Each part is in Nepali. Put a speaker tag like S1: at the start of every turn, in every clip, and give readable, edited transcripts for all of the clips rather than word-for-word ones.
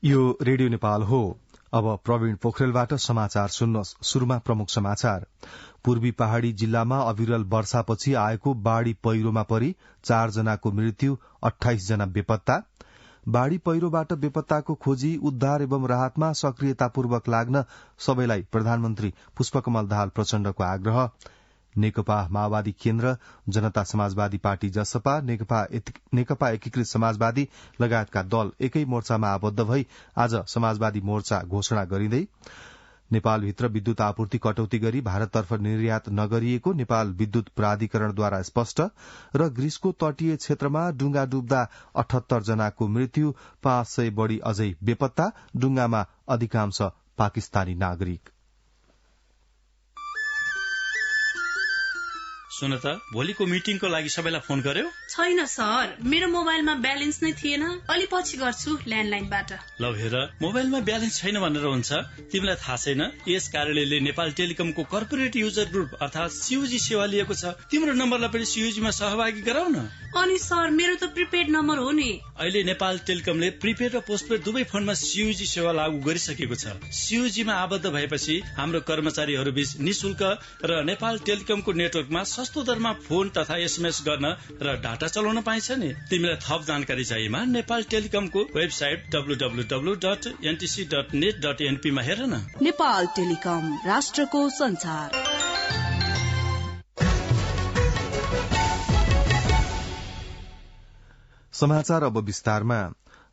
S1: यो रेडियो नेपाल हो। अब प्रवीण पोखरेलबाट समाचार सुन्नुहोस्। शुरूमा प्रमुख समाचार। पूर्वी पहाड़ी जिल्लामा अविरल वर्षापछि आएको बाढ़ी पहिरोमा परि 4 जनाको मृत्यु, 28 जना बेपत्ता। बाढ़ी पहिरोबाट बेपत्ताको खोजी, उद्धार एवं राहतमा सक्रियतापूर्वक लाग्न सबैलाई प्रधानमन्त्री पुष्पकमल दाहाल प्रचण्डको आग्रह। नेकपा माओवादी केन्द्र, जनता समाजवादी पार्टी जसपा, नेकपा एकीकृत समाजवादी लगायतका दल एकै मोर्चामा आबद्ध भई आज समाजवादी मोर्चा घोषणा गरिँदै नेपालभित्र विद्युत आपूर्ति कटौती गरी भारततर्फ निर्यात नगरिएको नेपाल विद्युत प्राधिकरणद्वारा स्पष्ट। र ग्रीसको तटीय क्षेत्रमा डुंगा डुब्दा 78 जनाको मृत्यु, 500 बढ़ी अझै बेपत्ता। डुंगामा अधिकांश पाकिस्तानी नागरिक।
S2: सुन त, भोलिको मिटिङको लागि सबैलाई फोन गर्यो?
S3: छैन सर, मेरो मोबाइलमा ब्यालेन्स नै थिएन। अलि पछि गर्छु ल्यान्डलाइनबाट।
S2: ल हेर, मोबाइलमा ब्यालेन्स छैन भनेर हुन्छ? तिमीलाई थाहा छैन यस कार्यालयले नेपाल टेलिकमको कर्पोरेट युजर ग्रुप अर्थात सीयूजी सेवा लिएको छ। तिम्रो नम्बरलाई पनि सीयूजीमा सहभागी गराउन।
S3: अनि सर, मेरो त प्रिपेड नम्बर हो नि।
S2: अहिले नेपाल टेलिकमले प्रिपेड र पोस्टपेड दुवै फोनमा सीयूजी सेवा लागू गरिसकेको छ। सीयूजीमा आबद्ध भएपछि हाम्रो कर्मचारीहरू बीच निशुल्क र नेपाल टेलिकमको नेटवर्कमा सस्तो दरमा फोन तथा एसएमएस गर्न र डाटा चलाउन पाइन्छ नि। तिमीलाई थप जानकारी चाहिएमा नेपाल टेलिकमको वेबसाइट www.ntc.net.np मा हेर न।
S4: नेपाल टेलिकम, राष्ट्रको संचार।
S1: समाचार अब विस्तारमा।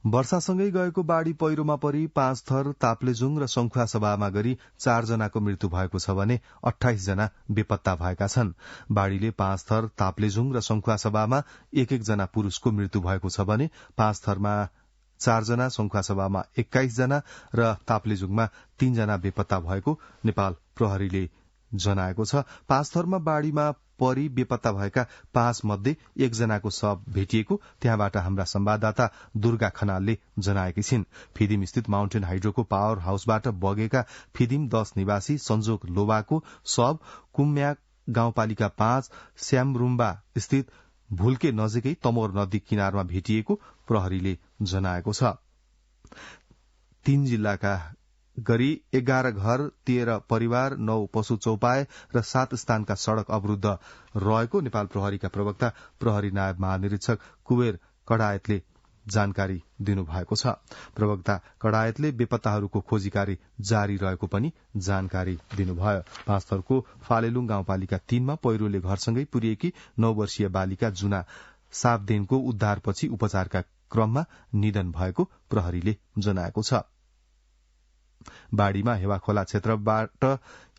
S1: वर्षासँगै गएको बाढ़ी पहिरोमा परि 5 थर, ताप्लेजुङ र संखुवासभामा गरी 4 जनाको मृत्यु भएको छ भने 28 जना बेपत्ता भएका छन्। बाढ़ीले 5 थर, ताप्लेजुङ र संखुवासभामा 1-1 जना पुरूषको मृत्यु भएको छ भने 5 थरमा 4 जना, संखुवासभामा 21 जना र ताप्लेजुङमा 3 जना बेपत्ता भएको नेपाल प्रहरीले जनाएको छ। 5 थरमा बाढ़ीमा परि बेपत्ता भएका 5 मध्ये 1 जनाको शव भेटिएको त्यहाँबाट हाम्रा संवाददाता दुर्गा खनालले जनाएकी छिन्। फिदिम स्थित माउन्टेन हाइड्रोको पावर हाउसबाट बगेका फिदिम 10 निवासी संजोग लोबाको शव कुम्याक गाउँपालिका 5 श्यामरुम्बा स्थित भुल्के नजिकै तमोर नदी किनारमा भेटिएको प्रहरीले जनाएको छ। 3 जिल्लाका गरी 11 घर, 13 परिवार, 9 पशु चौपाए र 7 स्थानका सड़क अवरूद्ध रहेको नेपाल प्रहरीका प्रवक्ता प्रहरी नायब महानिरीक्षक कुबेर कडायतले जानकारी दिनुभएको छ। प्रवक्ता कडायतले बेपत्ताहरूको खोजी कार्य जारी रहेको पनि जानकारी दिनुभयो। 5 थरको फालेलुङ गाउँपालिका 3 मा पहिरोले घरसँगै पुर्याएकी 9 वर्षीय बालिका जुना सापदेनको उद्धारपछि उपचारका क्रममा निधन भएको प्रहरीले जनाएको छ। बाढ़ीमा हेवाखोला क्षेत्रबाट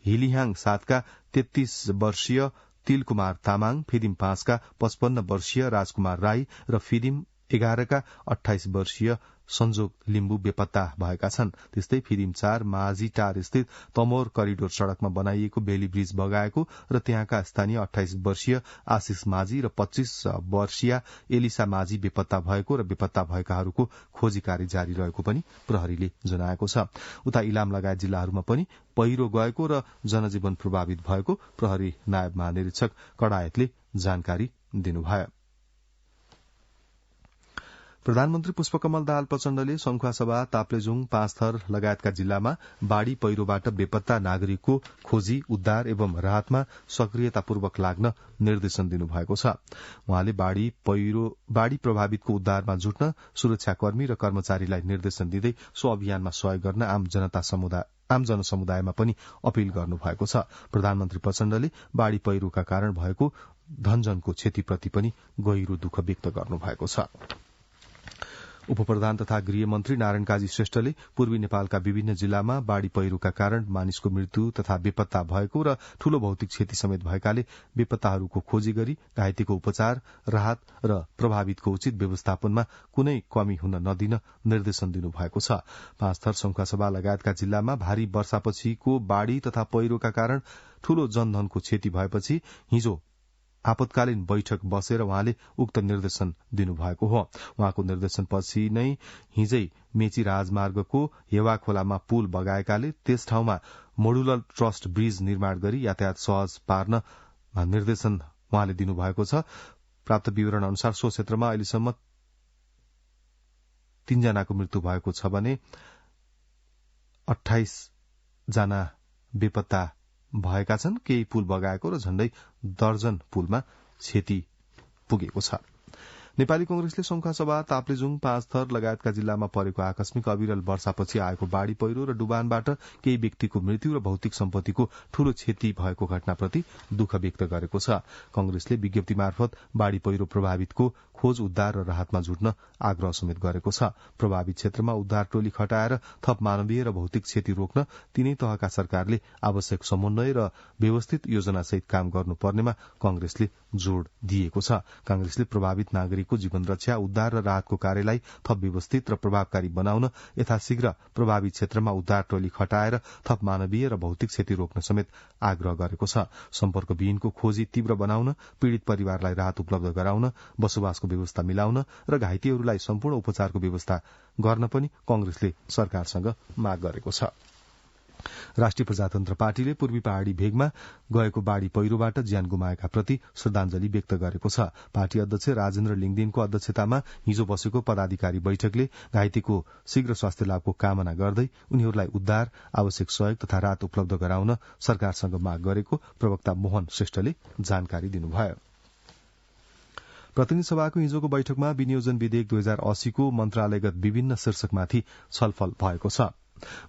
S1: हिलिहाङ 7 का 33 वर्षीय तिलकुमार तामाङ, फिदिम 5 का 55 वर्षीय राजकुमार राई र फिदिम 11 का 28 वर्षीय संजोग लिम्बू बेपत्ता भएका छन्। त्यस्तै फिदिम 4 माझीटार स्थित तमोर करिडोर सड़कमा बनाइएको बेली ब्रिज बगाएको र त्यहाँका स्थानीय 28 वर्षीय आशिष माझी र 25 वर्षीय एलिसा माझी बेपत्ता भएको र बेपत्ता भएकाहरूको खोजी कार्य जारी रहेको पनि प्रहरीले जनाएको छ। उता इलाम लगायत जिल्लाहरूमा पनि पहिरो गएको र जनजीवन प्रभावित भएको प्रहरी नायब महानिरीक्षक कडायतले जानकारी दिनुभयो। प्रधानमन्त्री पुष्पकमल दाहाल प्रचण्डले संखुवासभा, ताप्लेजुङ, 5 थर लगायतका जिल्लामा बाढ़ी पहिरोबाट बेपत्ता नागरिकको खोजी, उद्धार एवं राहतमा सक्रियतापूर्वक लाग्न निर्देशन दिनुभएको छ। उहाँले बाढ़ी प्रभावितको उद्धारमा जुट्न सुरक्षाकर्मी र कर्मचारीलाई निर्देशन दिँदै सो अभियानमा सहयोग गर्न आम जनसमुदायमा पनि अपील गर्नुभएको छ। प्रधानमन्त्री प्रचण्डले बाढ़ी पहिरोका कारण भएको धनजनको क्षतिप्रति पनि गहिरो दुःख व्यक्त गर्नुभएको छ। उपप्रधान तथा गृहमन्त्री नारायण काजी श्रेष्ठले पूर्वी नेपालका विभिन्न जिल्लामा बाढ़ी पहिरोका कारण मानिसको मृत्यु तथा बेपत्ता भएको र ठूलो भौतिक क्षति समेत भएकाले बेपत्ताहरूको खोजी गरी घाइतेको उपचार, राहत र प्रभावितको उचित व्यवस्थापनमा कुनै कमी हुन नदिन निर्देशन दिनुभएको छ। 5 थर, संखुवासभा लगायतका जिल्लामा भारी वर्षापछिको बाढ़ी तथा पहिरोका कारण ठूलो जनधनको क्षति भएपछि हिजो आपतकालीन बैठक बसेर उहाँले उक्त निर्देशन दिनुभएको हो। उहाँको निर्देशनपछि नै हिजै मेची राजमार्गको हेवाखोलामा पुल बगाएकाले त्यस ठाउँमा मोडुलर ट्रस्ट ब्रिज निर्माण गरी यातायात सहज पार्न निर्देशन उहाँले दिनुभएको छ। प्राप्त विवरण अनुसार सो क्षेत्रमा अहिलेसम्म 3 जनाको मृत्यु भएको छ भने 28 जना बेपत्ता भएका छन्। केही पुल बगाएको र झण्डै दर्जन पुलमा क्षति पुगेको छ। नेपाली कंग्रेसले संखुवासभा, ताप्लेजुङ, पाँचथर लगायतका जिल्लामा परेको आकस्मिक अविरल वर्षापछि आएको बाढ़ी पहिरो र डुबानबाट केही व्यक्तिको मृत्यु र भौतिक सम्पत्तिको ठूलो क्षति भएको घटनाप्रति दुःख व्यक्त गरेको छ। कंग्रेसले विज्ञप्ति मार्फत बाढ़ी पहिरो प्रभावितको खोज, उद्धार र राहतमा जुट्न आग्रह समेत गरेको छ। प्रभावित क्षेत्रमा उद्धार टोली खटाएर थप मानवीय र भौतिक क्षति रोक्न तीनै तहका सरकारले आवश्यक समन्वय र व्यवस्थित योजनासहित काम गर्नुपर्नेमा कंग्रेसले जोड़ दिएको छ। कांग्रेसले प्रभावित नागरिकको जीवन रक्षा, उद्धार र राहतको कार्यलाई थप व्यवस्थित र प्रभावकारी बनाउन यथाशीघ्र प्रभावित क्षेत्रमा उद्धार टोली खटाएर थप मानवीय र भौतिक क्षति रोक्न समेत आग्रह गरेको छ। सम्पर्कविहीनको खोजी तीव्र बनाउन, पीड़ित परिवारलाई राहत उपलब्ध गराउन, बसोबासको व्यवस्था मिलाउन र घाइतेहरूलाई सम्पूर्ण उपचारको व्यवस्था गर्न पनि कंग्रेसले सरकारसँग माग गरेको छ। राष्ट्रिय प्रजातन्त्र पार्टीले पूर्वी पहाड़ी भेगमा गएको बाढ़ी पहिरोबाट ज्यान गुमाएका प्रति श्रद्धाञ्जली व्यक्त गरेको छ। पार्टी अध्यक्ष राजेन्द्र लिङदेनको अध्यक्षतामा हिजो बसेको पदाधिकारी बैठकले घाइतेको शीघ्र स्वास्थ्य लाभको कामना गर्दै उनीहरूलाई उद्धार, आवश्यक सहयोग तथा राहत उपलब्ध गराउन सरकारसँग माग गरेको प्रवक्ता मोहन श्रेष्ठले जानकारी दिनुभयो। प्रतिनिधि सभाको हिजोको बैठकमा विनियोजन विधेयक 2080 को मन्त्रालयगत विभिन्न शीर्षकमाथि छलफल भएको छ।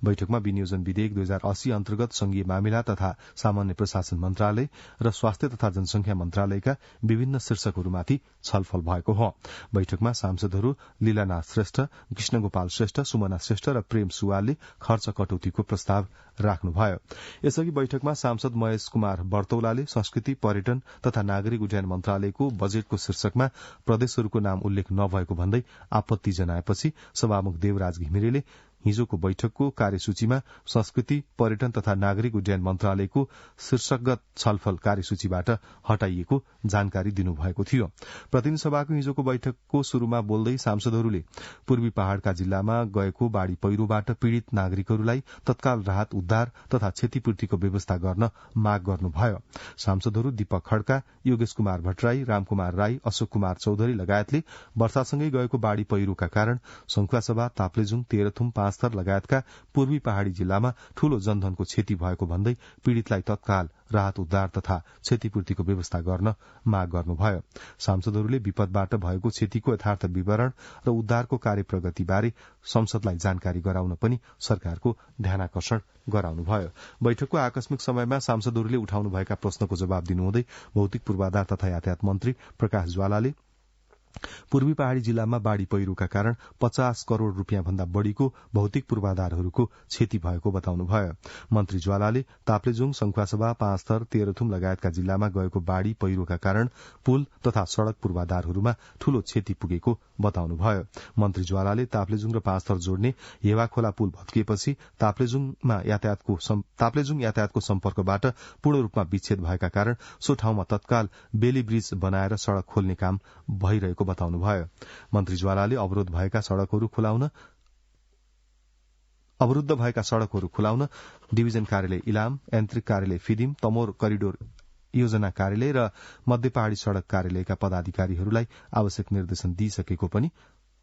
S1: बैठकमा विनियोजन विधेयक 2080 अन्तर्गत संघीय मामिला तथा सामान्य प्रशासन मन्त्रालय र स्वास्थ्य तथा जनसंख्या मन्त्रालयका विभिन्न शीर्षकहरूमाथि छलफल भएको हो। बैठकमा सांसदहरू लीलानाथ श्रेष्ठ, कृष्णगोपाल श्रेष्ठ, सुमना श्रेष्ठ र प्रेम सुवालले खर्च कटौतीको प्रस्ताव राख्नुभयो। यसअघि बैठकमा सांसद महेश कुमार बर्तौलाले संस्कृति, पर्यटन तथा नागरिक उड्डयन मन्त्रालयको बजेटको शीर्षकमा प्रदेशहरूको नाम उल्लेख नभएको भन्दै आपत्ति जनाएपछि सभामुख देवराज घिमिरेले हिजोको बैठकको कार्यसूचीमा संस्कृति, पर्यटन तथा नागरिक उड्डयन मन्त्रालयको शीर्षकगत छलफल कार्यसूचीबाट हटाइएको जानकारी दिनुभएको थियो। प्रतिनिधि सभाको हिजोको बैठकको शुरूमा बोल्दै सांसदहरूले पूर्वी पहाड़का जिल्लामा गएको बाढ़ी पहिरोबाट पीड़ित नागरिकहरूलाई तत्काल राहत, उद्धार तथा क्षतिपूर्तिको व्यवस्था गर्न माग गर्नुभयो। सांसदहरू दीपक खड्का, योगेश कुमार भट्टराई, रामकुमार राई, अशोक कुमार चौधरी लगायतले वर्षासँगै गएको बाढ़ी पहिरोका कारण संखुवासभा, ताप्लेजुङ, तेह्रथुम, पाँचथर लगायतका पूर्वी पहाड़ी जिल्लामा ठूलो जनधनको क्षति भएको भन्दै पीड़ितलाई तत्काल राहत, उद्धार तथा क्षतिपूर्तिको व्यवस्था गर्न माग गर्नुभयो। सांसदहरूले विपदबाट भएको क्षतिको यथार्थ विवरण र उद्धारको कार्य प्रगतिबारे संसदलाई जानकारी गराउन पनि सरकारको ध्यानाकर्षण गराउनुभयो। बैठकको आकस्मिक समयमा सांसदहरूले उठाउनुभएका प्रश्नको जवाब दिनुहुँदै भौतिक पूर्वाधार तथा यातायात मन्त्री प्रकाश ज्वालाले पूर्वी पहाड़ी जिल्लामा बाढ़ी पहिरोका कारण 50 करोड़ रूपियाँ भन्दा बढ़ीको भौतिक पूर्वाधारहरूको क्षति भएको बताउनुभयो। मन्त्री ज्वालाले ताप्लेजुङ, संखुवासभा, पाँचथर, तेह्रथुम लगायतका जिल्लामा गएको बाढ़ी पहिरोका कारण पुल तथा सड़क पूर्वाधारहरूमा ठूलो क्षति पुगेको बताउनुभयो। मन्त्री ज्वालाले ताप्लेजुङ र पाँचथर जोड्ने हेवा खोला पुल भत्किएपछि ताप्लेजुङ यातायातको सम्पर्कबाट पूर्ण रूपमा विच्छेद भएका कारण सो ठाउँमा तत्काल बेली ब्रिज बनाएर सड़क खोल्ने काम भइरहेको बताउनुभयो। मन्त्री ज्वालाले अवरुद्ध भएका सड़कहरू खुलाउन डिभिजन कार्यालय इलाम, यान्त्रिक कार्यालय फिदिम, तमोर करिडोर योजना कार्यालय र मध्य पहाड़ी सड़क कार्यालयका पदाधिकारीहरूलाई आवश्यक निर्देशन दिइसकेको पनि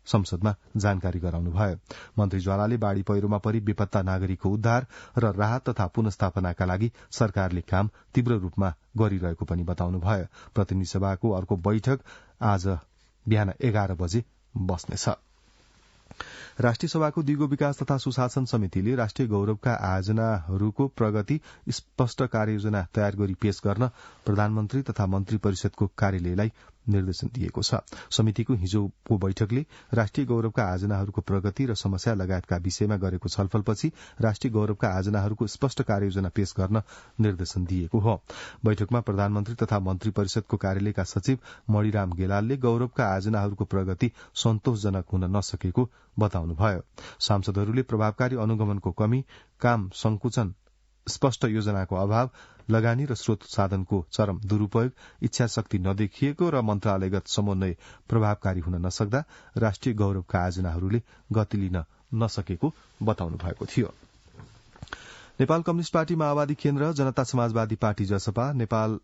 S1: संसदमा जानकारी गराउनुभयो। मन्त्री ज्वालाले बाढ़ी पहिरोमा परि बेपत्ता नागरिकको उद्धार र राहत तथा पुनस्थापनाका लागि सरकारले काम तीव्र रूपमा गरिरहेको पनि बताउनुभयो। प्रतिनिधि सभाको अर्को बैठक आज बिहान 11 बजे बस्नेछ। राष्ट्रिय सभाको दिगो विकास तथा सुशासन समितिले राष्ट्रिय गौरवका आयोजनाहरूको प्रगति स्पष्ट कार्ययोजना तयार गरी पेश गर्न प्रधानमन्त्री तथा मन्त्री परिषदको कार्यालयलाई निर्देशन दिएको छ। समितिको हिजोको बैठकले राष्ट्रिय गौरवका आयोजनाहरूको प्रगति र समस्या लगायतका विषयमा गरेको छलफलपछि राष्ट्रिय गौरवका आयोजनाहरूको स्पष्ट कार्ययोजना पेश गर्न निर्देशन दिएको हो। बैठकमा प्रधानमन्त्री तथा मन्त्री परिषदको कार्यालयका सचिव मणिराम गेलालले गौरवका आयोजनाहरूको प्रगति सन्तोषजनक हुन नसकेको बताउनुभयो। सांसदहरूले प्रभावकारी अनुगमनको कमी, काम संकुचन, स्पष्ट योजनाको अभाव, लगानी र स्रोत साधनको चरम दुरूपयोग, इच्छा शक्ति नदेखिएको र मन्त्रालयगत समन्वय प्रभावकारी हुन नसक्दा राष्ट्रिय गौरवका आयोजनाहरूले गति लिन नसकेको बताउनु भएको थियो। नेपाल कम्युनिष्ट पार्टी माओवादी केन्द्र, Janata Samajwadi party Jaspa, Nepal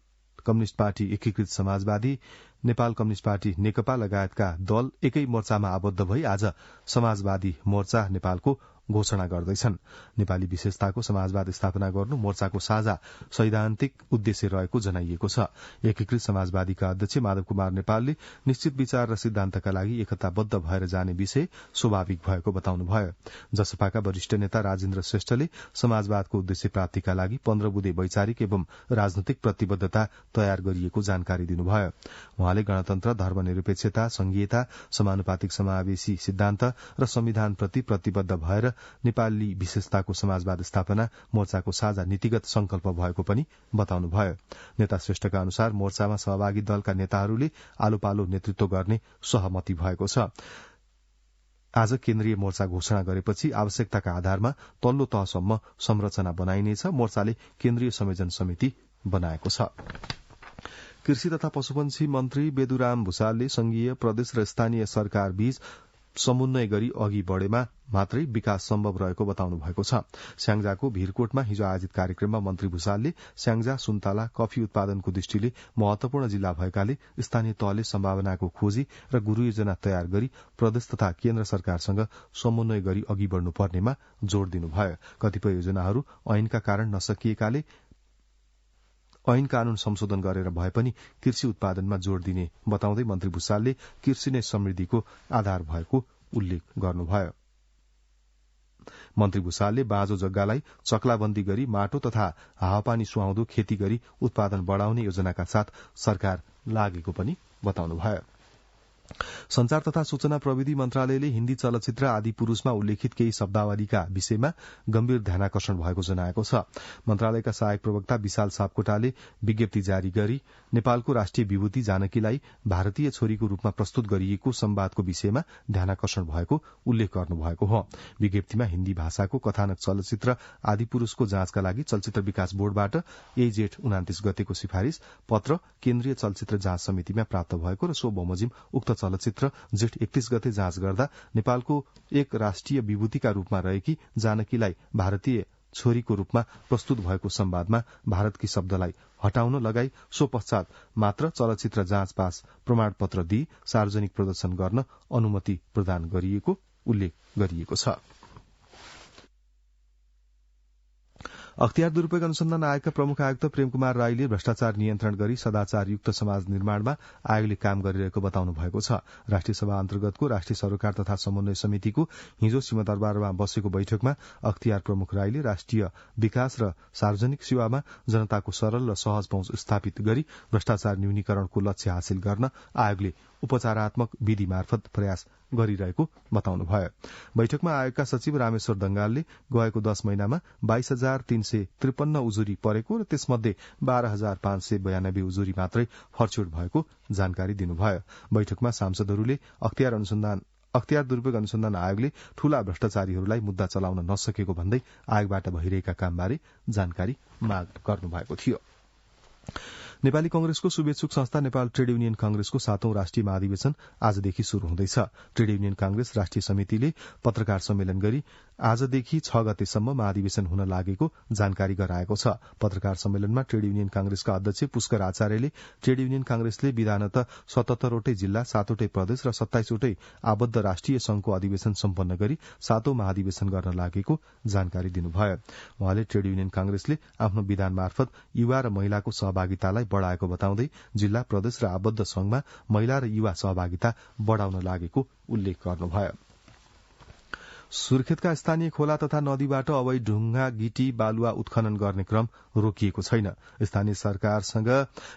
S1: communist party Ekikrit Samajwadi, Nepal communist party Nekapa लगायतका दल एकै मोर्चामा आबद्ध भई आज समाजवादी मोर्चा नेपालको घोषणा गर्दैछन्। नेपाली विशेषताको समाजवाद स्थापना गर्नु मोर्चाको साझा सैद्धान्तिक उद्देश्य रहेको जनाइएको छ। एकीकृत समाजवादीका अध्यक्ष माधव कुमार नेपालले निश्चित विचार र सिद्धान्तका लागि एकताबद्ध भएर जाने विषय स्वाभाविक भएको बताउनुभयो। जसपाका वरिष्ठ नेता राजेन्द्र श्रेष्ठले समाजवादको उद्देश्य प्राप्तिका लागि 15 बुँदे वैचारिक एवं राजनैतिक प्रतिबद्धता तयार गरिएको जानकारी दिनुभयो। उहाँले गणतन्त्र, धर्मनिरपेक्षता, संघीयता, समानुपातिक समावेशी सिद्धान्त र संविधानप्रति प्रतिबद्ध भएर नेपाली विशेषताको समाजवाद स्थापना मोर्चाको साझा नीतिगत संकल्प भएको पनि बताउनुभयो। नेता श्रेष्ठका अनुसार मोर्चामा सहभागी दलका नेताहरूले आलोपालो नेतृत्व गर्ने सहमति भएको छ। आज केन्द्रीय मोर्चा घोषणा गरेपछि आवश्यकताका आधारमा तल्लो तहसम्म संरचना बनाइनेछ। मोर्चाले केन्द्रीय संयोजन समिति बनाएको छ। कृषि तथा पशुपन्छी मन्त्री बेदुराम भूषालले संघीय, प्रदेश र स्थानीय सरकार बीच समन्वय गरी अघि बढ़ेमा मात्रै विकास सम्भव रहेको बताउनु भएको छ। स्याङ्जाको भीरकोटमा हिजो आयोजित कार्यक्रममा मन्त्री भूषालले स्याङ्जा, सुन्तला, कफी उत्पादनको दृष्टिले महत्वपूर्ण जिल्ला भएकाले स्थानीय तहले सम्भावनाको खोजी र गुरूयोजना तयार गरी प्रदेश तथा केन्द्र सरकारसँग समन्वय गरी अघि बढ़नुपर्नेमा जोड़ दिनुभयो। कतिपय योजनाहरू ऐनका कारण नसकिएकाले ऐन कानून संशोधन गरेर भए पनि कृषि उत्पादनमा जोड़ दिने बताउँदै मन्त्री भूषालले कृषि नै समृद्धिको आधार भएको उल्लेख गर्नुभयो। मन्त्री भूषालले बाँझो जग्गालाई चक्लाबन्दी गरी माटो तथा हावापानी सुहाउँदो खेती गरी उत्पादन बढ़ाउने योजनाका साथ सरकार लागेको पनि बताउनुभयो। संचार तथा सूचना प्रविधि मन्त्रालयले हिन्दी चलचित्र आदि पुरूषमा उल्लेखित केही शब्दावलीका विषयमा गम्भीर ध्यानाकर्षण भएको जनाएको छ। मन्त्रालयका सहायक प्रवक्ता विशाल सापकोटाले विज्ञप्ति जारी गरी नेपालको राष्ट्रिय विभूति जानकीलाई भारतीय छोरीको रूपमा प्रस्तुत गरिएको संवादको विषयमा ध्यानाकर्षण भएको उल्लेख गर्नुभएको हो। विज्ञप्तिमा हिन्दी भाषाको कथानक चलचित्र आदि पुरूषको जाँचका लागि चलचित्र विकास बोर्डबाट जेठ 29 गतेको सिफारिश पत्र केन्द्रीय चलचित्र जाँच समितिमा प्राप्त भएको र सो बमोजिम उक्त चलचित्र जेठ 31 गते जाँच गर्दा नेपालको एक राष्ट्रिय विभूतिका रूपमा रहेकी जानकीलाई भारतीय छोरीको रूपमा प्रस्तुत भएको संवादमा भारतकी शब्दलाई हटाउन लगाई सो पश्चात मात्र चलचित्र जाँच पास प्रमाणपत्र दिई सार्वजनिक प्रदर्शन गर्न अनुमति प्रदान गरिएको उल्लेख गरिएको छ। अख्तियार दुरूपयोग अनुसन्धान आयोगका प्रमुख आयुक्त प्रेम कुमार राईले भ्रष्टाचार नियन्त्रण गरी सदाचारयुक्त समाज निर्माणमा आयोगले काम गरिरहेको बताउनु भएको छ। राष्ट्रिय सभा अन्तर्गतको राष्ट्रिय सरोकार तथा समन्वय समितिको हिजो सिंहदरबारमा बसेको बैठकमा अख्तियार प्रमुख राईले राष्ट्रिय विकास र सार्वजनिक सेवामा जनताको सरल र सहज पहुँच स्थापित गरी भ्रष्टाचार न्यूनीकरणको लक्ष्य हासिल गर्न आयोगले उपचारात्मक विधि मार्फत प्रयास गरिरहेको बताउनुभयो। बैठकमा आयोगका सचिव रामेश्वर दंगालले गएको 10 महिनामा 22,353 उजुरी परेको र त्यसमध्ये 12,592 उजुरी मात्रै फर्च्योट भएको जानकारी दिनुभयो। बैठकमा सांसदहरूले अख्तियार दुरूपयोग अनुसन्धान आयोगले ठूला भ्रष्टाचारीहरूलाई मुद्दा चलाउन नसकेको भन्दै आयोगबाट भइरहेका कामबारे जानकारी माग गर्नुभएको थियो। नेपाली कंग्रेसको शुभेच्छुक संस्था नेपाल ट्रेड युनियन कंग्रेसको 7औं राष्ट्रिय महाधिवेशन आजदेखि शुरू हुँदैछ। ट्रेड युनियन कांग्रेस राष्ट्रिय समितिले पत्रकार सम्मेलन गरी आजदेखि 6 गतेसम्म महाधिवेशन हुन लागेको जानकारी गराएको छ। पत्रकार सम्मेलनमा ट्रेड युनियन कांग्रेसका अध्यक्ष पुष्कर आचार्यले ट्रेड युनियन कांग्रेसले विधानत 77 वटै जिल्ला, 7 वटै प्रदेश र 27 वटै आबद्ध राष्ट्रिय संघको अधिवेशन सम्पन्न गरी 7औं महाधिवेशन गर्न लागेको जानकारी दिनुभयो। उहाँले ट्रेड युनियन कांग्रेसले आफ्नो विधान मार्फत युवा र महिलाको सहभागितालाई बढ़ाएको बताउँदै जिल्ला, प्रदेश र आबद्ध संघमा महिला र युवा सहभागिता बढ़ाउन लागेको उल्लेख गर्नुभयो। सुर्खेतका स्थानीय खोला तथा नदीबाट अवैध ढुङ्गा, गिटी, बालुवा उत्खनन गर्ने क्रम रोकिएको छैन। स्थानीय सरकारसँग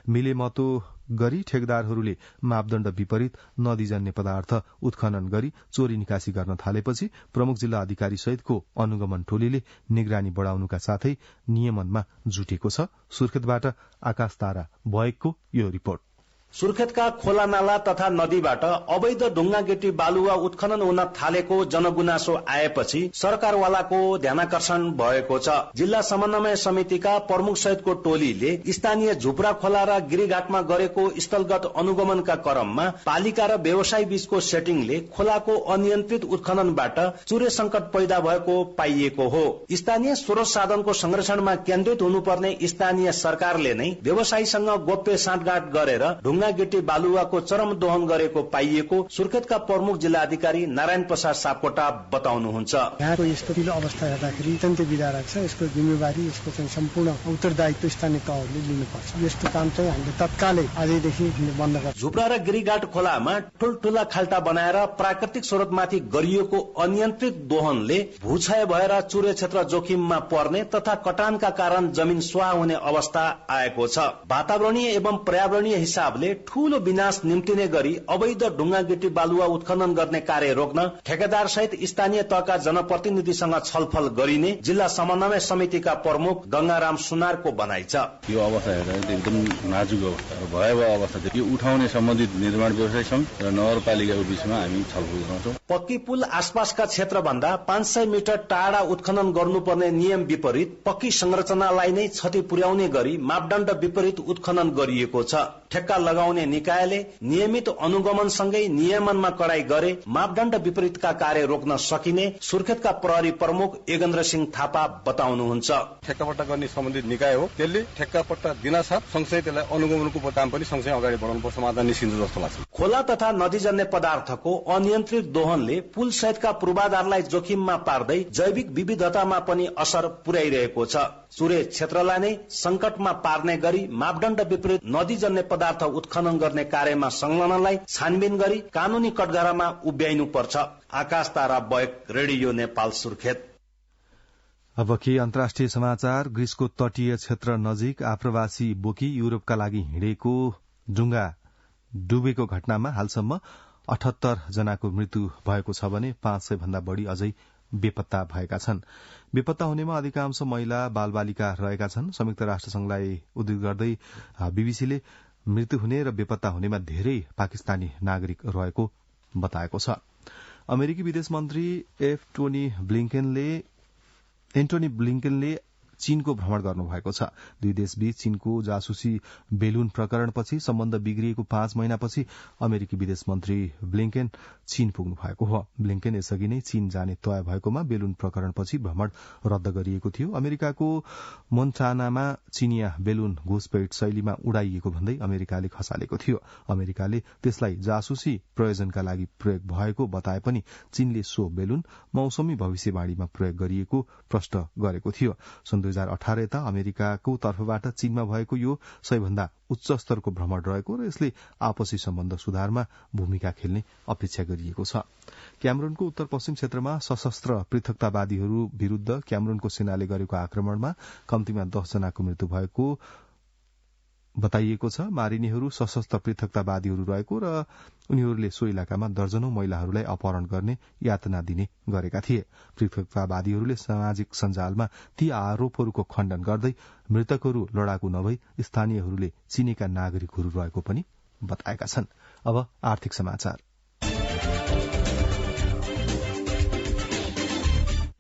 S1: मिलेमतो गरी ठेकदारहरूले मापदण्ड विपरीत नदीजन्य पदार्थ उत्खनन गरी चोरी निकासी गर्न थालेपछि प्रमुख जिल्ला अधिकारी सहितको अनुगमन टोलीले निगरानी बढ़ाउनुका साथै नियमनमा जुटेको छ। सुर्खेतबाट आकाश तारा भएकको यो रिपोर्ट।
S5: सुर्खेतका खोला नाला तथा नदीबाट अवैध ढुङ्गा, गिटी, बालुवा उत्खनन हुन थालेको जनगुनासो आएपछि सरकारवालाको ध्यानाकर्षण भएको छ। जिल्ला समन्वय समितिका प्रमुख सहितको टोलीले स्थानीय झुप्रा खोला र गिरीघाटमा गरेको स्थलगत अनुगमनका क्रममा पालिका र व्यवसायी बीचको सेटिङले खोलाको अनियन्त्रित उत्खननबाट चुरे संकट पैदा भएको पाइएको हो। स्थानीय स्रोत साधनको संरक्षणमा केन्द्रित हुनुपर्ने स्थानीय सरकारले नै व्यवसायीसँग गोप्य साँठगाँठ गरेर ढुङ्गा ढुङ्गा गिटी बालुवाको चरम दोहन गरेको पाइएको सुर्खेतका प्रमुख जिल्लाधिकारी नारायण प्रसाद सापकोटा बताउनुहुन्छ।
S6: यहाँको यस्तो पिलो अवस्था हेर्दाखेरि अत्यन्तै विदारक छ। यसको जिम्मेवारी, यसको चाहिँ सम्पूर्ण उत्तरदायित्व स्थानीय तहहरूले लिनुपर्छ। यस्तो काम चाहिँ हामीले तत्कालै आजैदेखि बन्द गर्छौँ।
S5: झुप्रा र गिरीघाट खोलामा ठुल्ठुला खाल्टा बनाएर प्राकृतिक स्रोतमाथि गरिएको अनियन्त्रित दोहनले भूक्षय भएर चुरे क्षेत्र जोखिममा पर्ने तथा कटानका कारण जमिन स्वाह हुने अवस्था आएको छ। वातावरणीय एवं पर्यावरणीय हिसाबले ठूलो विनाश निम्तिने गरी अवैध ढुङ्गा गिटी बालुवा उत्खनन गर्ने कार्य रोक्न ठेकेदार सहित स्थानीय तहका जनप्रतिनिधिसँग छलफल गरिने जिल्ला समन्वय समितिका प्रमुख गंगाराम सुनारको भनाइ छ।
S7: यो अवस्था हेर्दा एकदम नाजुक अवस्था र भयावह अवस्था छ। यो उठाउने सम्बन्धित निर्माण व्यवसायी संघ र नगरपालिकाको बीचमा हामी छलफल गर्छौं।
S5: पक्की पुल आसपासका क्षेत्र भन्दा 500 मिटर टाढा उत्खनन गर्नुपर्ने नियम विपरीत पक्की संरचनालाई नै क्षति पुर्याउने गरी मापदण्ड विपरीत उत्खनन गरिएको छ। ठेक्का लगाउने निकायले नियमित अनुगमनसँगै नियमनमा कडाई गरे मापदण्ड विपरीतका कार्य रोक्न सकिने सुर्खेतका प्रहरी प्रमुख योगेन्द्र सिंह थापा बताउनुहुन्छ।
S8: ठेक्कापट्टा गर्ने सम्बन्धित निकाय हो, त्यसले ठेक्कापट्टा दिनासाथ सँगसँगै त्यसलाई अनुगमनको काम पनि सँगसँगै अगाडि बढाउनुपर्छ, समाधान निस्किन्छ जस्तो लाग्छ।
S5: खोला तथा नदीजन्य पदार्थको अनियन्त्रित दोहनले पुल सहितका पूर्वाधारलाई जोखिममा पार्दै जैविक विविधतामा पनि असर पुर्याइरहेको छ। चुरे क्षेत्रलाई नै संकटमा पार्ने गरी मापदण्ड विपरीत नदीजन्य पदार्थ उत्खनन गर्ने कार्यमा संलग्नलाई छानबिन गरी कानूनी कटघरामा उभ्याइनु पर्छ। आकाश तारा बयक, रेडियो नेपाल, सुर्खेत।
S1: अब के अन्तर्राष्ट्रिय समाचार। ग्रीसको तटीय क्षेत्र नजिक आप्रवासी बोकी युरोपका लागि हिँडेको डुङ्गा डुबेको घटनामा हालसम्म 78 जनाको मृत्यु भएको छ भने 500 भन्दा बढ़ी अझै बेपत्ता भएका छन्। बेपत्ता हुनेमा अधिकांश महिला बालबालिका रहेका छन्। संयुक्त राष्ट्र संघलाई उद्धृत गर्दै बीबीसीले मृत्यु हुने र बेपत्ता हुनेमा धेरै पाकिस्तानी नागरिक रहेको बताएको छ। अमेरिकी विदेश मन्त्री एन्टोनी ब्लिंकेनले चीनको भ्रमण गर्नुभएको छ। दुई देशबीच चीनको जासुसी बेलुन प्रकरणपछि सम्बन्ध बिग्रिएको 5 महिनापछि अमेरिकी विदेश मन्त्री ब्लिंकेन चीन पुग्नु भएको हो। ब्लिंकेन यसअघि नै चीन जाने तय भएकोमा बेलुन प्रकरणपछि भ्रमण रद्द गरिएको थियो। अमेरिकाको मोन्टानामा चीनिया बेलुन घुसपैठ शैलीमा उडाइएको भन्दै अमेरिकाले खसालेको थियो। अमेरिकाले त्यसलाई जासुसी प्रयोजनका लागि प्रयोग भएको बताए पनि चीनले सो बेलुन मौसमी भविष्यवाणीमा प्रयोग गरिएको प्रष्ट गरेको थियो। 2018 यता अमेरिकाको तर्फबाट चीनमा भएको यो सबैभन्दा उच्च स्तरको भ्रमण रहेको र यसले आपसी सम्बन्ध सुधारमा भूमिका खेल्ने अपेक्षा गरिएको छ। क्यामरूनको उत्तर पश्चिम क्षेत्रमा सशस्त्र पृथकतावादीहरू विरूद्ध क्यामरूनको सेनाले गरेको आक्रमणमा कम्तीमा 10 जनाको मृत्यु भएको बताइएको छ। मारिनेहरू सशस्त्र पृथकतावादीहरू रहेको र उनीहरूले सो इलाकामा दर्जनौं महिलाहरूलाई अपहरण गर्ने यातना दिने गरेका थिए। पृथकतावादीहरूले सामाजिक सञ्जालमा ती आरोपहरूको खण्डन गर्दै मृतकहरू लडाकु नभई स्थानीयहरूले चिनेका नागरिकहरू रहेको पनि बताएका छन्। अब आर्थिक समाचार।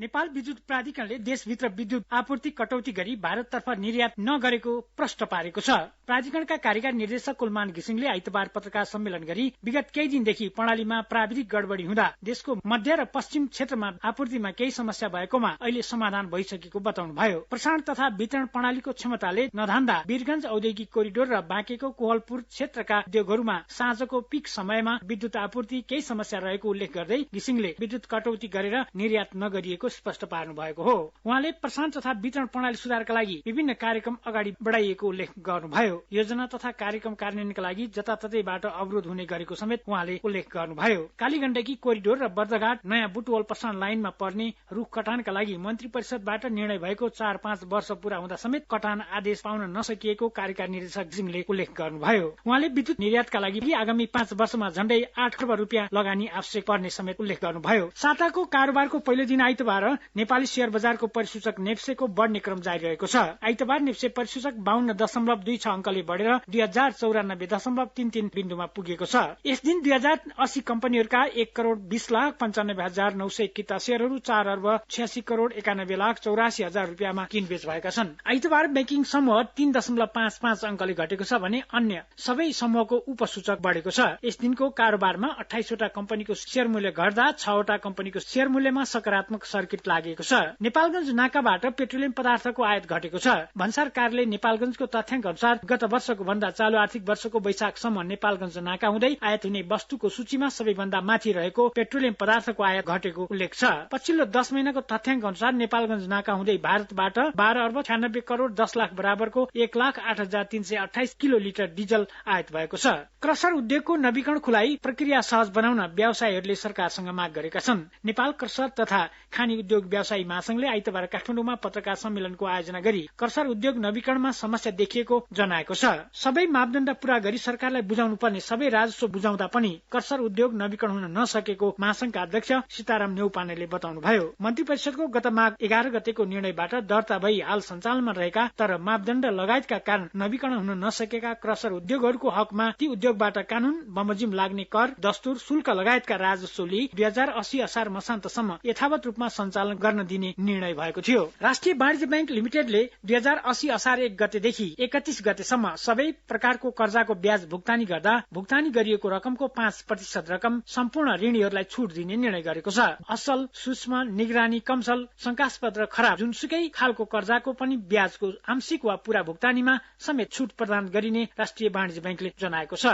S9: नेपाल विद्युत प्राधिकरणले देशभित्र विद्युत आपूर्ति कटौती गरी भारततर्फ निर्यात नगरेको प्रश्न पारेको छ। प्राधिकरणका कार्यकारी निर्देशक कुलमान घिसिङले आइतबार पत्रकार सम्मेलन गरी विगत केही दिनदेखि प्रणालीमा प्राविधिक गडबडी हुँदा देशको मध्य र पश्चिम क्षेत्रमा आपूर्तिमा केही समस्या भएकोमा अहिले समाधान भइसकेको बताउनुभयो। प्रसारण तथा वितरण प्रणालीको क्षमताले नधान्दा वीरगञ्ज औद्योगिक कोरिडोर र बाँकेको कोहलपुर क्षेत्रका उद्योगहरूमा साँझको पीक समयमा विद्युत आपूर्ति केही समस्या रहेको उल्लेख गर्दै घिसिङले विद्युत कटौती गरेर निर्यात नगरिएको स्पष्ट पार्नु भएको हो। उहाँले प्रसारण तथा वितरण प्रणाली सुधारका लागि विभिन्न कार्यक्रम अगाडि बढाइएको उल्लेख गर्नुभयो। योजना तथा कार्यक्रम कार्यान्वयनका लागि जताततैबाट अवरोध हुने गरेको समेत उहाँले उल्लेख गर्नुभयो। कालीगण्डकी कोरिडोर र बर्दघाट नयाँ बुटवल प्रसारण लाइनमा पर्ने रुख कटानका लागि मन्त्री परिषदबाट निर्णय भएको 4-5 वर्ष पूरा हुँदा समेत कटान आदेश पाउन नसकिएको कार्यकारी निर्देशक घिसिङले उल्लेख गर्नुभयो। उहाँले विद्युत निर्यातका लागि आगामी 5 वर्षमा झण्डै 8 खर्ब रुपियाँ लगानी आवश्यक पर्ने समेत उल्लेख गर्नुभयो। साताको कारोबारको पहिलो दिन आइतबार नेपाली शेयर बजारको परिसूचक नेप्सेको बढ्ने क्रम जारी रहेको छ। आइतबार नेप्से परिसूचक 52.26 अंकले बढेर 2094.33 बिन्दुमा पुगेको छ। यस दिन 2080 कम्पनीहरूका 1,20,95,981 शेयरहरू 4,86,91,81,84,000 रुपियाँमा किनबेच भएका छन्। आइतबार बैंकिङ समूह 3.55 अंकले घटेको छ भने अन्य सबै समूहको उपसूचक बढेको छ। यस दिनको कारोबारमा 28 वटा कम्पनीको शेयर मूल्य घट्दा 6 वटा कम्पनीको शेयर मूल्यमा सकारात्मक सर्किट संकेत लागेको छ। नेपालगञ्ज नाकाबाट पेट्रोलियम पदार्थको आयात घटेको छ। भन्सार कार्यालय नेपालगञ्जको तथ्याङ्क अनुसार गत वर्षको भन्दा चालू आर्थिक वर्षको वैशाखसम्म नेपालगञ्ज नाका हुँदै आयात हुने वस्तुको सूचीमा सबैभन्दा माथि रहेको पेट्रोलियम पदार्थको आयात घटेको उल्लेख छ। पछिल्लो 10 महिनाको तथ्याङ्क अनुसार नेपालगञ्ज नाका हुँदै भारतबाट 12 अर्ब 96 करोड 10 लाख बराबरको 1,08,328 किलो लिटर डिजल आयात भएको छ। क्रसर उद्योगको नवीकरण खुलाई प्रक्रिया सहज बनाउन व्यवसायीहरूले सरकारसँग माग गरेका छन्। नेपाल क्रसर तथा खानी उद्योग व्यवसायी महासंघले आइतबार काठमाडौँमा पत्रकार सम्मेलनको आयोजना गरी क्रसर उद्योग नवीकरणमा समस्या देखिएको जनाएको छ। सबै मापदण्ड पूरा गरी सरकारलाई बुझाउनु पर्ने सबै राजस्व बुझाउँदा पनि क्रसर उद्योग नवीकरण हुन नसकेको महासंघका अध्यक्ष सीताराम नेउपानेले बताउनुभयो। मन्त्री परिषदको गत माघ 11 गतेको निर्णयबाट दर्ता भई हाल सञ्चालनमा रहेका तर मापदण्ड लगायतका कारण नवीकरण हुन नसकेका क्रसर उद्योगहरूको हकमा ती उद्योगबाट कानून बमोजिम लाग्ने कर, दस्तुर, शुल्क लगायतका राजस्व लिई 2080 असार मसान्तसम्म यथावत रूपमा सञ्चालन गर्न दिने निर्णय भएको थियो। राष्ट्रिय वाणिज्य बैंक लिमिटेडले 2080 असार 1 गतेदेखि 31 गतेसम्म सबै प्रकारको कर्जाको ब्याज भुक्तानी गर्दा भुक्तानी गरिएको रकमको 5% रकम सम्पूर्ण ऋणीहरूलाई छुट दिने निर्णय गरेको छ। असल, सूक्ष्म, निगरानी, कमसल, शंकास्पद र खराब जुनसुकै खालको कर्जाको पनि ब्याजको आंशिक वा पूरा भुक्तानीमा समेत छुट प्रदान गरिने राष्ट्रिय वाणिज्य बैंकले जनाएको छ।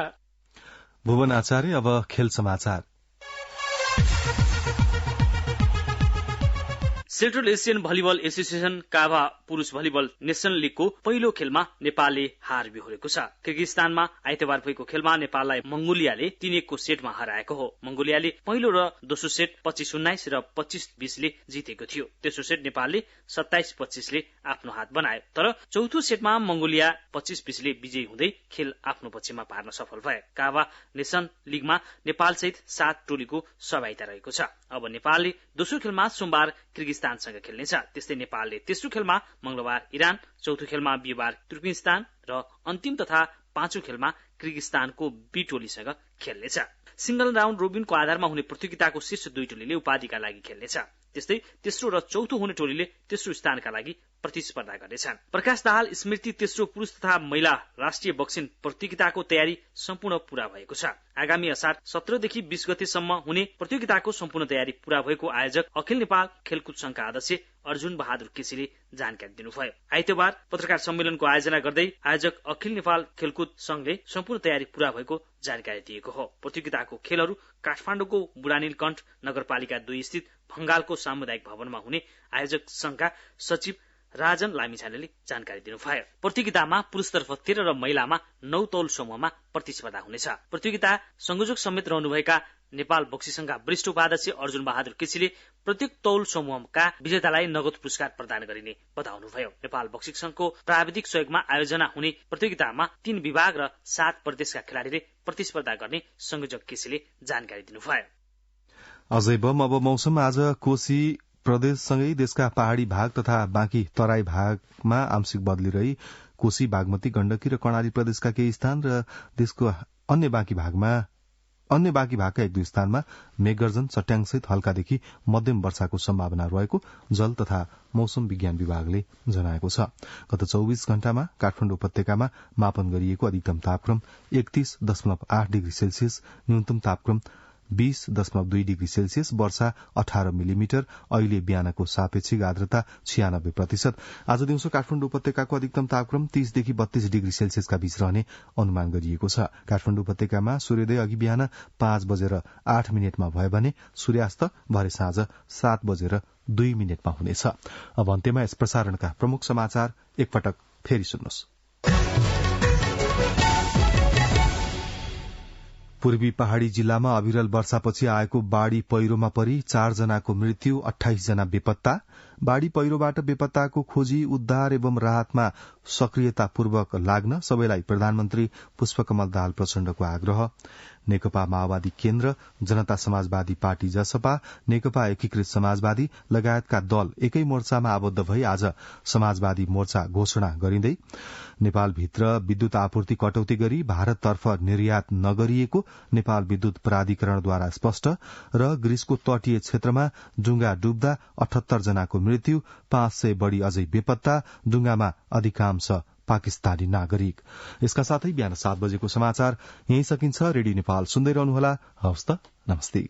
S1: भुवन आचार्य। अब खेल समाचार।
S10: सेन्ट्रल एसियन भलिबल एसोसिएसन काभा पुरुष भलिबल नेशनल लीगको पहिलो खेलमा नेपालले हार बेहोरेको छ। किर्गिस्तानमा आइतबार भएको खेलमा नेपाललाई मंगोलियाले 3-1 को सेटमा हराएको हो। मंगोलियाले पहिलो र दोस्रो सेट 25-19 र 25-20 ले जितेको थियो। तेस्रो सेट नेपालले 27-25 ले आफ्नो हात बनायो। तर चौथो सेटमा मंगोलिया 25-20 ले विजयी हुँदै खेल आफ्नो पक्षमा पार्न सफल भए। काभा नेशनल लीगमा नेपाल सहित 7 टोलीको सहभागिता रहेको छ। अब नेपालले दोस्रो खेलमा सोमबार किर्गिस्तानसँग खेल्नेछ। त्यस्तै नेपालले तेस्रो खेलमा मंगलबार इरान, चौथो खेलमा बिहिबार तुर्कमेनिस्तान र अन्तिम तथा पाँचौं खेलमा किर्गिस्तानको बी टोलीसँग खेल्नेछ। सिंगल राउण्ड रोबिनको आधारमा हुने प्रतियोगिताको शीर्ष 2 टोलीले उपाधिका लागि खेल्नेछ। त्यस्तै तेस्रो र चौथो हुने टोलीले तेस्रो स्थानका लागि प्रतिस्पर्धा गर्नेछन्। प्रकाश दाहाल स्मृति तेस्रो पुरुष तथा महिला राष्ट्रिय बक्सिङ प्रतियोगिताको तयारी सम्पूर्ण पूरा भएको छ। आगामी असार 17 देखि 20 गतेसम्म हुने प्रतियोगिताको सम्पूर्ण तयारी पूरा भएको आयोजक अखिल नेपाल खेलकुद संघका अध्यक्ष अर्जुन बहादुर केसीले जानकारी दिनुभयो। आइतबार पत्रकार सम्मेलनको आयोजना गर्दै आयोजक अखिल नेपाल खेलकुद संघले सम्पूर्ण तयारी पूरा भएको जानकारी दिएको हो। प्रतियोगिताको खेलहरू काठमाडौँको बुढानीलकण्ठ नगरपालिका 2 स्थित भंगालको सामुदायिक भवनमा हुने आयोजक संघका सचिव राजन लामिछानेले जानकारी दिनुभयो। प्रतियोगितामा पुरुषतर्फ 13 र महिलामा 9 तौल समूहमा प्रतिस्पर्धा हुनेछ। प्रतियोगिता संयोजक समेत रहनुभएका नेपाल बक्सी संघका वरिष्ठ उपाध्यक्ष अर्जुन बहादुर केसीले प्रत्येक तौल समूहका विजेतालाई नगद पुरस्कार प्रदान गरिने बताउनुभयो। नेपाल बक्सी संघको प्राविधिक सहयोगमा आयोजना हुने प्रतियोगितामा 3 विभाग र 7 प्रदेशका खेलाड़ीले प्रतिस्पर्धा गर्ने संयोजक केसीले जानकारी दिनुभयो।
S1: अझै बम। अब मौसम। आज कोशी प्रदेशसँगै देशका पहाड़ी भाग तथा बाँकी तराई भागमा आंशिक बदली रही कोशी, बागमती, गण्डकी र कर्णाली प्रदेशका केही स्थान र देशको अन्य बाँकी भागका 1-2 स्थानमा मेघगर्जन, चट्याङसहित हल्कादेखि मध्यम वर्षाको सम्भावना रहेको जल तथा मौसम विज्ञान विभागले जनाएको छ। गत 24 घण्टामा काठमाडौँ उपत्यकामा मापन गरिएको अधिकतम तापक्रम 31.8 डिग्री सेल्सियस, न्यूनतम तापक्रम 20.2 डिग्री सेल्सियस, वर्षा 18 मिलिमिटर। अहिले बिहानको सापेक्षिक आर्द्रता 96%। आज दिउँसो काठमाडौँ उपत्यकाको अधिकतम तापक्रम 30 देखि 32 डिग्री सेल्सियसका बीच रहने अनुमान गरिएको छ। काठमाडौँ उपत्यकामा सूर्योदय अघि बिहान 5:08 भयो भने सूर्यास्त भरे साँझ 7:02 हुनेछ। अब अन्त्यमा यस प्रसारणका प्रमुख समाचार एकपटक फेरि सुन्नुहोस्। पूर्वी पहाड़ी जिल्लामा अविरल वर्षापछि आएको बाढ़ी पहिरोमा परि 4 जनाको मृत्यु, 28 जना बेपत्ता। बाढ़ी पहिरोबाट बेपत्ताको खोजी, उद्धार एवं राहतमा सक्रियतापूर्वक लाग्न सबैलाई प्रधानमन्त्री पुष्पकमल दाहाल प्रचण्डको आग्रह। नेकपा माओवादी केन्द्र, जनता समाजवादी पार्टी जसपा, नेकपा एकीकृत समाजवादी लगायतका दल एकै मोर्चामा आबद्ध भई आज समाजवादी मोर्चा घोषणा गरिँदै नेपालभित्र विद्युत आपूर्ति कटौती गरी भारततर्फ निर्यात नगरिएको नेपाल विद्युत प्राधिकरणद्वारा स्पष्ट र ग्रिसको तटीय क्षेत्रमा डुङ्गा डुब्दा 78 जनाको मृत्यु, 500 बढ़ी अझै बेपत्ता, डुङ्गामा अधिकांश पाकिस्तानी नागरिक। यसका साथै बिहान 7 बजेको समाचार यही सकिन्छ। रेडियो नेपाल सुन्दै रहनुहोला। हवस् त, नमस्ते।